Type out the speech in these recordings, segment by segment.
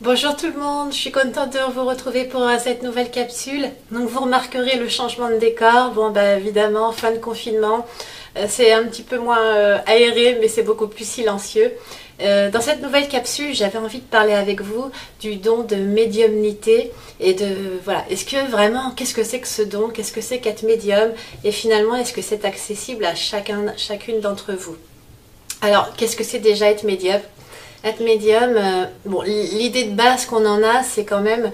Bonjour tout le monde, je suis contente de vous retrouver pour cette nouvelle capsule. Donc vous remarquerez le changement de décor. Bon bah évidemment, fin de confinement, c'est un petit peu moins aéré mais c'est beaucoup plus silencieux. Dans cette nouvelle capsule, j'avais envie de parler avec vous du don de médiumnité et de voilà, est-ce que vraiment, qu'est-ce que c'est que ce don, qu'est-ce que c'est qu'être médium et finalement est-ce que c'est accessible à chacune d'entre vous. Alors, qu'est-ce que c'est déjà être médium? Être médium, bon, l'idée de base qu'on en a, c'est quand même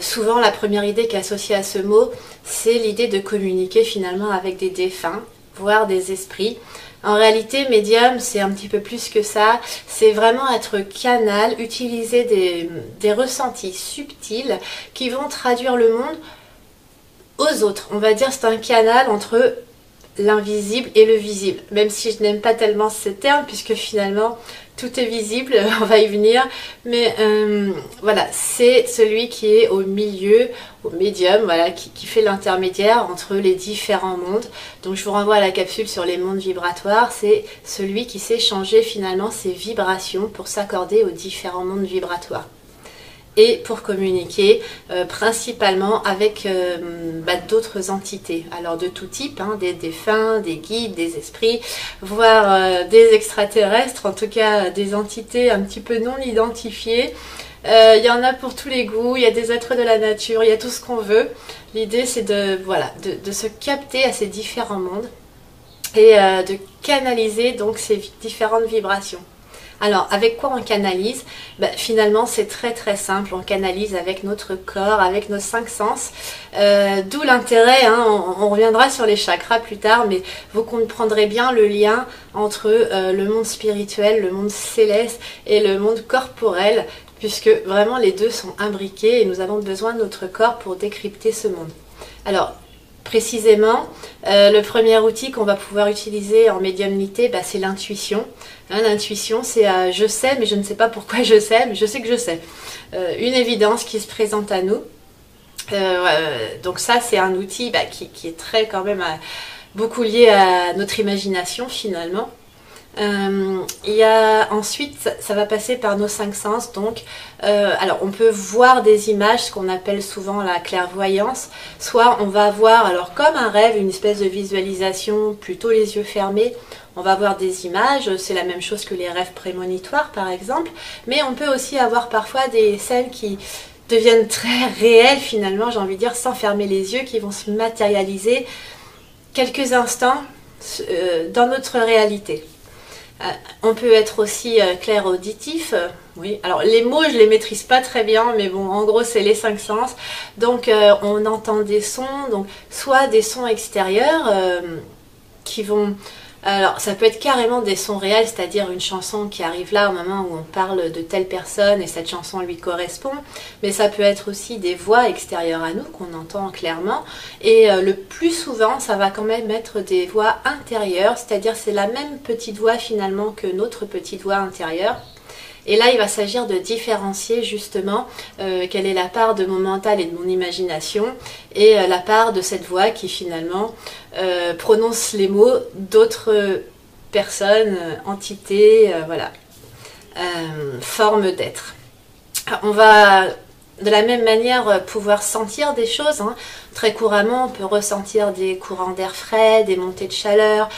souvent la première idée qui est associée à ce mot, c'est l'idée de communiquer finalement avec des défunts, voire des esprits. En réalité, médium, c'est un petit peu plus que ça. C'est vraiment être canal, utiliser des ressentis subtils qui vont traduire le monde aux autres. On va dire c'est un canal entre l'invisible et le visible, même si je n'aime pas tellement ce terme puisque finalement tout est visible, on va y venir, mais voilà, c'est celui qui est au milieu, au médium, voilà, qui fait l'intermédiaire entre les différents mondes. Donc je vous renvoie à la capsule sur les mondes vibratoires, c'est celui qui sait changer finalement ses vibrations pour s'accorder aux différents mondes vibratoires. Et pour communiquer principalement avec d'autres entités, alors de tout type, hein, des défunts, des guides, des esprits, voire des extraterrestres, en tout cas des entités un petit peu non identifiées. Il y en a pour tous les goûts, il y a des êtres de la nature, il y a tout ce qu'on veut. L'idée c'est de se capter à ces différents mondes et de canaliser donc ces différentes vibrations. Alors, avec quoi on canalise? Finalement, c'est très très simple. On canalise avec notre corps, avec nos 5 sens. D'où l'intérêt, hein, on reviendra sur les chakras plus tard, mais vous comprendrez bien le lien entre le monde spirituel, le monde céleste et le monde corporel, puisque vraiment les deux sont imbriqués et nous avons besoin de notre corps pour décrypter ce monde. Alors, précisément, le premier outil qu'on va pouvoir utiliser en médiumnité, c'est l'intuition. Hein, l'intuition, c'est je sais, mais je ne sais pas pourquoi je sais, mais je sais que je sais. Une évidence qui se présente à nous. Donc ça, c'est un outil qui est très quand même beaucoup lié à notre imagination finalement. Il y a ensuite, ça va passer par nos 5 sens. Donc, alors on peut voir des images, ce qu'on appelle souvent la clairvoyance. Soit on va voir, alors comme un rêve, une espèce de visualisation, plutôt les yeux fermés. On va voir des images, c'est la même chose que les rêves prémonitoires par exemple. Mais on peut aussi avoir parfois des scènes qui deviennent très réelles finalement, j'ai envie de dire, sans fermer les yeux, qui vont se matérialiser quelques instants dans notre réalité. On peut être aussi clair-auditif. Oui, alors les mots je les maîtrise pas très bien, mais bon, en gros c'est les 5 sens. Donc on entend des sons, donc soit des sons extérieurs qui vont... Alors ça peut être carrément des sons réels, c'est-à-dire une chanson qui arrive là au moment où on parle de telle personne et cette chanson lui correspond, mais ça peut être aussi des voix extérieures à nous qu'on entend clairement, et le plus souvent ça va quand même être des voix intérieures, c'est-à-dire c'est la même petite voix finalement que notre petite voix intérieure. Et là, il va s'agir de différencier justement quelle est la part de mon mental et de mon imagination et la part de cette voix qui finalement prononce les mots d'autres personnes, entités, voilà, formes d'être. On va de la même manière pouvoir sentir des choses, hein. Très couramment, on peut ressentir des courants d'air frais, des montées de chaleur,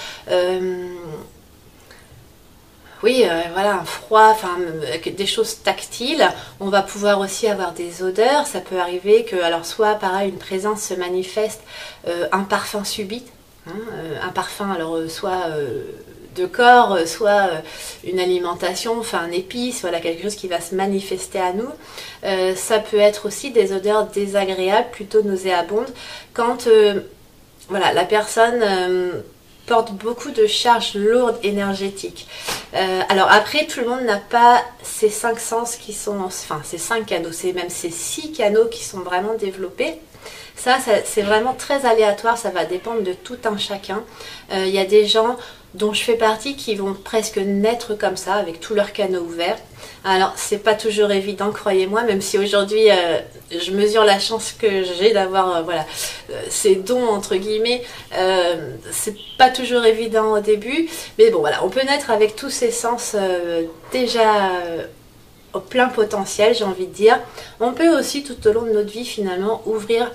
oui, voilà, un froid, enfin des choses tactiles. On va pouvoir aussi avoir des odeurs. Ça peut arriver que, alors soit pareil, une présence se manifeste, un parfum subit, hein, un parfum, alors soit de corps, soit une alimentation, enfin un épice, voilà, quelque chose qui va se manifester à nous. Ça peut être aussi des odeurs désagréables, plutôt nauséabondes, quand voilà, la personne porte beaucoup de charges lourdes énergétiques. Alors après, tout le monde n'a pas ces 5 sens qui sont, enfin ces 5 canaux, c'est même ces 6 canaux qui sont vraiment développés. Ça c'est vraiment très aléatoire, ça va dépendre de tout un chacun. Il y a des gens dont je fais partie qui vont presque naître comme ça, avec tous leurs canaux ouverts. Alors c'est pas toujours évident, croyez-moi, même si aujourd'hui je mesure la chance que j'ai d'avoir voilà, ces dons entre guillemets. C'est pas toujours évident au début, mais bon voilà, on peut naître avec tous ces sens déjà au plein potentiel, j'ai envie de dire. On peut aussi tout au long de notre vie finalement ouvrir,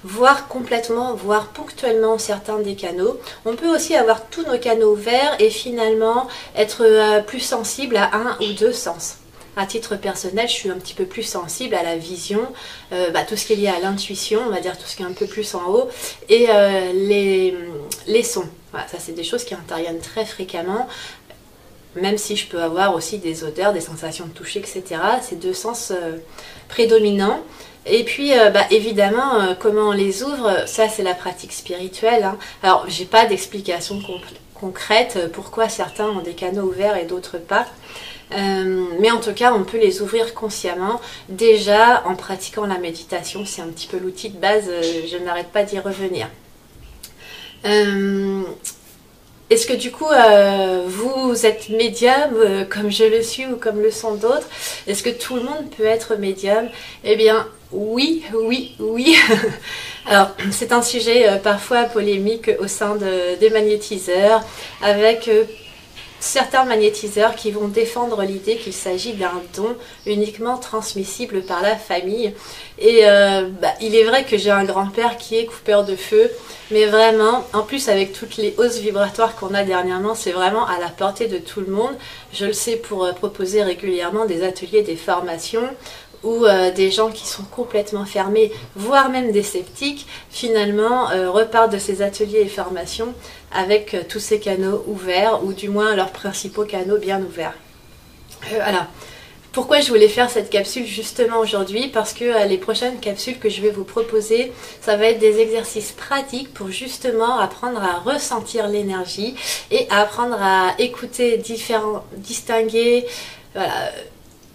voir complètement, voir ponctuellement certains des canaux. On peut aussi avoir tous nos canaux ouverts et finalement être plus sensible à un ou deux sens. À titre personnel, je suis un petit peu plus sensible à la vision, tout ce qui est lié à l'intuition, on va dire tout ce qui est un peu plus en haut, et les sons. Voilà, ça c'est des choses qui interviennent très fréquemment, même si je peux avoir aussi des odeurs, des sensations de toucher, etc. C'est deux sens prédominants. Et puis évidemment, comment on les ouvre, ça c'est la pratique spirituelle, hein. Alors j'ai pas d'explication concrète pourquoi certains ont des canaux ouverts et d'autres pas. Mais en tout cas, on peut les ouvrir consciemment, déjà en pratiquant la méditation. C'est un petit peu l'outil de base, je n'arrête pas d'y revenir. Est-ce que du coup, vous êtes médium comme je le suis ou comme le sont d'autres? Est-ce que tout le monde peut être médium? Eh bien, oui, oui, oui. Alors, c'est un sujet parfois polémique au sein des magnétiseurs, avec certains magnétiseurs qui vont défendre l'idée qu'il s'agit d'un don uniquement transmissible par la famille. Et il est vrai que j'ai un grand-père qui est coupeur de feu, mais vraiment, en plus avec toutes les hausses vibratoires qu'on a dernièrement, c'est vraiment à la portée de tout le monde. Je le sais pour proposer régulièrement des ateliers, des formations, où des gens qui sont complètement fermés, voire même des sceptiques, finalement repartent de ces ateliers et formations avec tous ces canaux ouverts, ou du moins leurs principaux canaux bien ouverts. Alors, pourquoi je voulais faire cette capsule justement aujourd'hui? Parce que les prochaines capsules que je vais vous proposer, ça va être des exercices pratiques pour justement apprendre à ressentir l'énergie et à apprendre à écouter distinguer, voilà,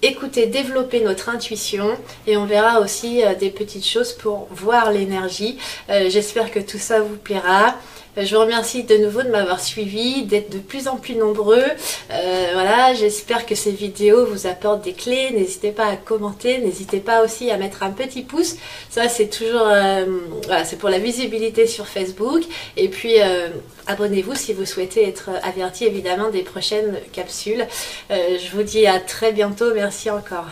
écouter, développer notre intuition, et on verra aussi des petites choses pour voir l'énergie. J'espère que tout ça vous plaira. Je vous remercie de nouveau de m'avoir suivi, d'être de plus en plus nombreux. Voilà, j'espère que ces vidéos vous apportent des clés. N'hésitez pas à commenter, n'hésitez pas aussi à mettre un petit pouce. Ça c'est toujours, voilà, c'est pour la visibilité sur Facebook. Et puis abonnez-vous si vous souhaitez être averti évidemment des prochaines capsules. Je vous dis à très bientôt, merci encore.